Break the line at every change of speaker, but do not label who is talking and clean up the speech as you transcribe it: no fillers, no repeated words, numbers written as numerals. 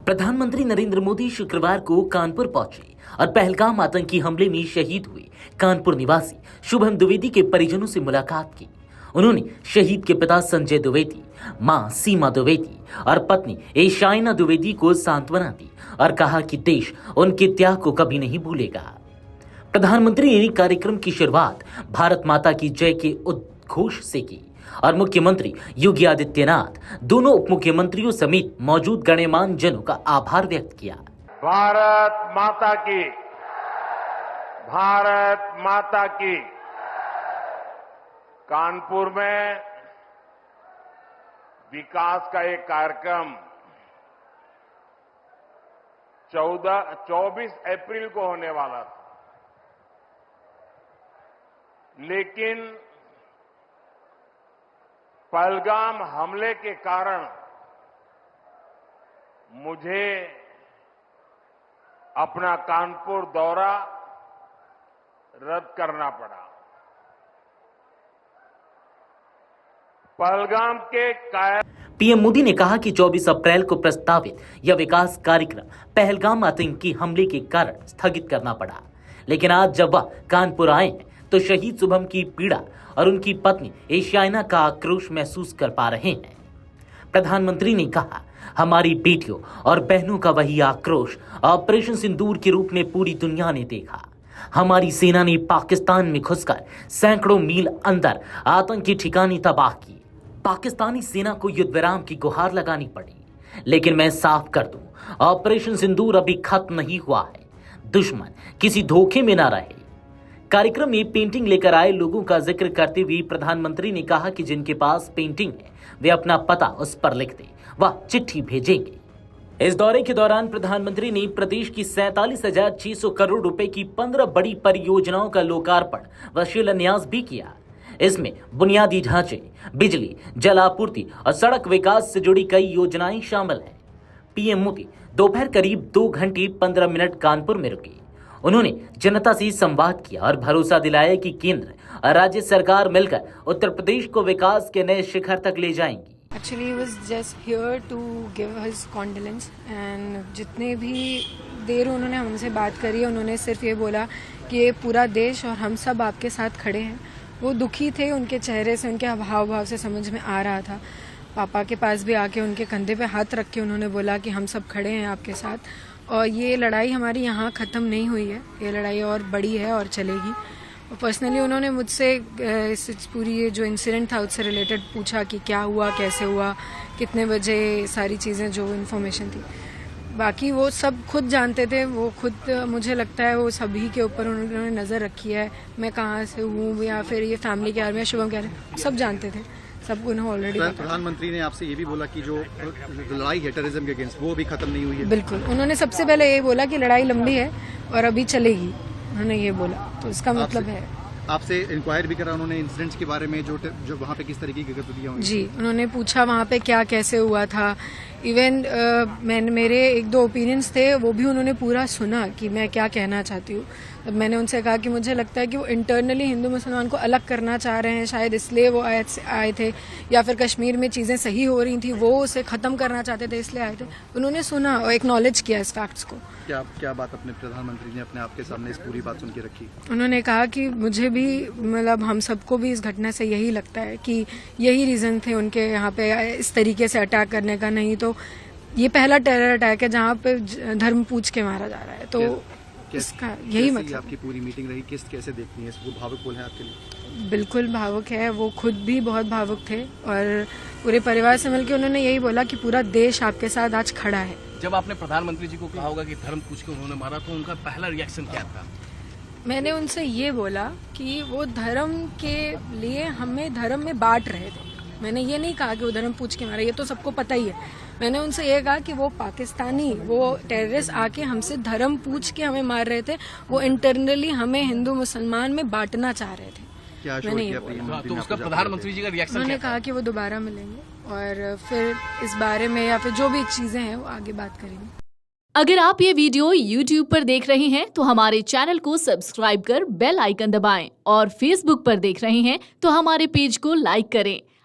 प्रधानमंत्री नरेंद्र मोदी शुक्रवार को कानपुर पहुंचे और पहलगाम आतंकी हमले में शहीद हुए कानपुर निवासी शुभम द्विवेदी के परिजनों से मुलाकात की। उन्होंने शहीद के पिता संजय द्विवेदी, मां सीमा द्विवेदी और पत्नी एशाइना द्विवेदी को सांत्वना दी और कहा कि देश उनके त्याग को कभी नहीं भूलेगा। प्रधानमंत्री ने कार्यक्रम की शुरुआत भारत माता की जय के उद्घोष से की और मुख्यमंत्री योगी आदित्यनाथ, दोनों उप मुख्यमंत्रियों समेत मौजूद गणमान्य जनों का आभार व्यक्त किया।
भारत माता की कानपुर में विकास का एक कार्यक्रम 24 अप्रैल को होने वाला था, लेकिन पहलगाम हमले के कारण मुझे अपना कानपुर दौरा रद्द करना पड़ा। पहलगाम के
पीएम मोदी ने कहा कि 24 अप्रैल को प्रस्तावित यह विकास कार्यक्रम पहलगाम आतंकी हमले के कारण स्थगित करना पड़ा, लेकिन आज जब वह कानपुर आए हैं तो शहीद शुभम की पीड़ा और उनकी पत्नी एशियाना का आक्रोश महसूस कर पा रहे हैं। प्रधानमंत्री ने कहा, हमारी बेटियों और बहनों का वही आक्रोश ऑपरेशन सिंदूर के रूप में पूरी दुनिया ने देखा। हमारी सेना ने पाकिस्तान में घुसकर सैकड़ों मील अंदर आतंकी ठिकाने तबाह किए। पाकिस्तानी सेना को युद्ध विराम की गुहार लगानी पड़ी, लेकिन मैं साफ कर दूं, ऑपरेशन सिंदूर अभी खत्म नहीं हुआ है। दुश्मन किसी धोखे में ना रहे। कार्यक्रम में पेंटिंग लेकर आए लोगों का जिक्र करते हुए प्रधानमंत्री ने कहा कि जिनके पास पेंटिंग है वे अपना पता उस पर लिख दें, वह चिट्ठी भेजेंगे। इस दौरे के दौरान प्रधानमंत्री ने प्रदेश की 47,600 करोड़ रुपए की 15 बड़ी परियोजनाओं का लोकार्पण व शिलान्यास भी किया। इसमें बुनियादी ढांचे, बिजली, जल आपूर्ति और सड़क विकास से जुड़ी कई योजनाएं शामिल हैं। पीएम मोदी दोपहर करीब 2 घंटे 15 मिनट कानपुर में रुके। उन्होंने जनता से संवाद किया और भरोसा दिलाया कि केंद्र और राज्य सरकार मिलकर उत्तर प्रदेश को विकास के नए शिखर तक ले जाएंगी।
Actually, he was just here to give his condolence and जितने भी देर उन्होंने हमसे बात करी, उन्होंने सिर्फ ये बोला कि ये पूरा देश और हम सब आपके साथ खड़े हैं। वो दुखी थे, उनके चेहरे से, उनके हाव भाव से समझ में आ रहा था। पापा के पास भी आके उनके कंधे पे हाथ रख के उन्होंने बोला कि हम सब खड़े हैं आपके साथ और ये लड़ाई हमारी यहाँ ख़त्म नहीं हुई है, ये लड़ाई और बड़ी है और चलेगी। और पर्सनली उन्होंने मुझसे इस पूरी ये जो इंसिडेंट था उससे रिलेटेड पूछा कि क्या हुआ, कैसे हुआ, कितने बजे, सारी चीज़ें जो इन्फॉर्मेशन थी। बाकी वो सब खुद जानते थे, वो खुद मुझे लगता है वो सभी के ऊपर उन्होंने नज़र रखी है। मैं कहाँ से हूँ या फिर ये फैमिली क्या है, मैं शुभम क्या है, सब जानते थे, सब उन्हें ऑलरेडी।
प्रधानमंत्री ने आपसे ये भी बोला कि जो लड़ाई है टेररिज्म के अगेंस्ट वो भी खत्म नहीं हुई है।
बिल्कुल, उन्होंने सबसे पहले ये बोला कि लड़ाई लंबी है और अभी चलेगी, उन्होंने ये बोला, तो इसका मतलब है।
आपसे इंक्वायर भी करा उन्होंने इंसिडेंट्स के बारे में, जो वहाँ पे किस तरीके की गतिविधियां हुई? जी,
उन्होंने पूछा वहाँ पे क्या कैसे हुआ था। इवन मेरे 1-2 ओपिनियंस थे, वो भी उन्होंने पूरा सुना कि मैं क्या कहना चाहती हूँ। तब मैंने उनसे कहा कि मुझे लगता है कि वो इंटरनली हिंदू मुसलमान को अलग करना चाह रहे हैं, शायद इसलिए वो आए थे, या फिर कश्मीर में चीज़ें सही हो रही थी, वो उसे ख़त्म करना चाहते थे इसलिए आए थे। उन्होंने सुना और एक्नॉलेज किया इस फैक्ट्स को।
क्या बात अपने प्रधानमंत्री ने अपने आपके सामने इस पूरी बात सुन के रखी?
उन्होंने कहा कि मुझे भी, मतलब हम सबको भी इस घटना से यही लगता है कि यही रीज़न थे उनके यहाँ पे इस तरीके से अटैक करने का। नहीं तो ये पहला टेरर अटैक है जहाँ पे धर्म पूछ के मारा जा रहा है, तो इसका यही मतलब।
आपकी पूरी मीटिंग रही, कैसे देखती हैं इसको? भावुक बोल है आपके लिए?
बिल्कुल भावुक है, वो खुद भी बहुत भावुक थे और पूरे परिवार से मिलकर उन्होंने यही बोला कि पूरा देश आपके साथ आज खड़ा है।
जब आपने प्रधानमंत्री जी को कहा होगा कि धर्म पूछ के उन्होंने मारा, तो उनका पहला रिएक्शन क्या था?
मैंने उनसे ये बोला कि वो धर्म के लिए हमें धर्म में बांट रहे थे। मैंने ये नहीं कहा कि वो धर्म पूछ के मारा, ये तो सबको पता ही है। मैंने उनसे ये कहा कि वो पाकिस्तानी, वो टेररिस्ट आके हमसे धर्म पूछ के हमें मार रहे थे, वो इंटरनली हमें हिंदू मुसलमान में बांटना चाह रहे थे। मैंने ये बोला।
तो उसका प्रधानमंत्री जी का रिएक्शन?
उन्होंने कहा कि वो दोबारा मिलेंगे और फिर इस बारे में या फिर जो भी चीजें हैं वो आगे बात करेंगे।
अगर आप ये वीडियो YouTube पर देख रहे हैं तो हमारे चैनल को सब्सक्राइब कर बेल आइकन दबाएं और Facebook पर देख रहे हैं तो हमारे पेज को लाइक करें।